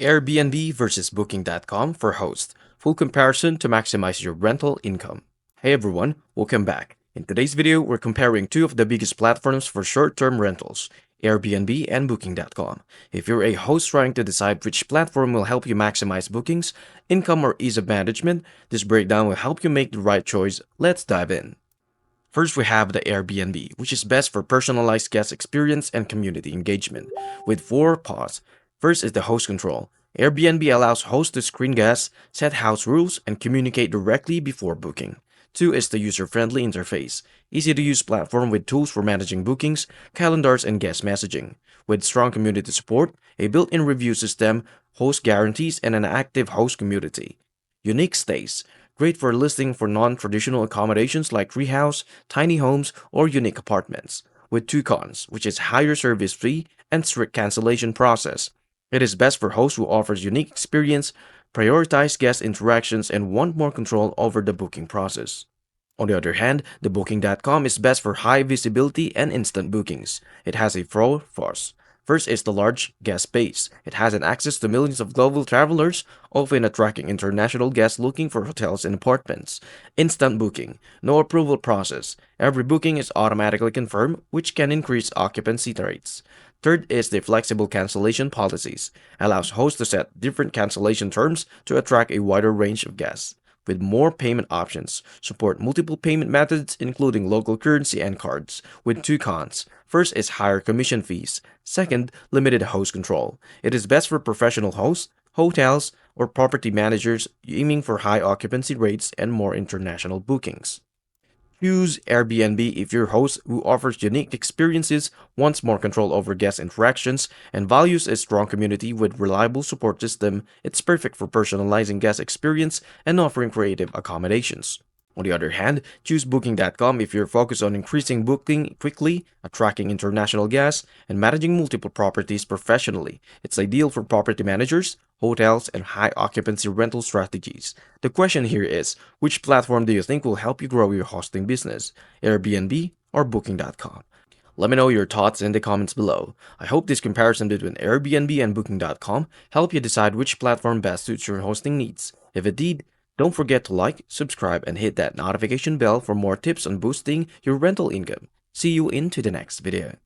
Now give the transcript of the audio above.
Airbnb versus Booking.com for host. Full comparison to maximize your rental income. Hey everyone, welcome back. In today's video, we're comparing two of the biggest platforms for short-term rentals, Airbnb and Booking.com. If you're a host trying to decide which platform will help you maximize bookings, income, or ease of management, this breakdown will help you make the right choice. Let's dive in. First, we have the Airbnb, which is best for personalized guest experience and community engagement, with 4 paws. First is the host control. Airbnb allows hosts to screen guests, set house rules, and communicate directly before booking. 2 is the user-friendly interface, easy-to-use platform with tools for managing bookings, calendars, and guest messaging. With strong community support, a built-in review system, host guarantees, and an active host community. Unique stays. Great for listing for non-traditional accommodations like treehouse, tiny homes, or unique apartments. With 2 cons, which is higher service fee and strict cancellation process. It is best for hosts who offers unique experience, prioritize guest interactions, and want more control over the booking process. On the other hand, the Booking.com is best for high visibility and instant bookings. It has a force. First is the large guest base. It has an access to millions of global travelers, often attracting international guests looking for hotels and apartments. Instant booking. No approval process. Every booking is automatically confirmed, which can increase occupancy rates. Third is the flexible cancellation policies. Allows hosts to set different cancellation terms to attract a wider range of guests. With more payment options, support multiple payment methods including local currency and cards, with 2 cons. First is higher commission fees. Second, limited host control. It is best for professional hosts, hotels, or property managers aiming for high occupancy rates and more international bookings. Choose Airbnb if your host who offers unique experiences, wants more control over guest interactions, and values a strong community with reliable support system. It's perfect for personalizing guest experience and offering creative accommodations. On the other hand, choose Booking.com if you're focused on increasing booking quickly, attracting international guests, and managing multiple properties professionally. It's ideal for property managers, hotels, and high occupancy rental strategies. The question here is, which platform do you think will help you grow your hosting business, Airbnb or Booking.com? Let me know your thoughts in the comments below. I hope this comparison between Airbnb and Booking.com helped you decide which platform best suits your hosting needs. If it did, don't forget to like, subscribe, and hit that notification bell for more tips on boosting your rental income. See you into the next video.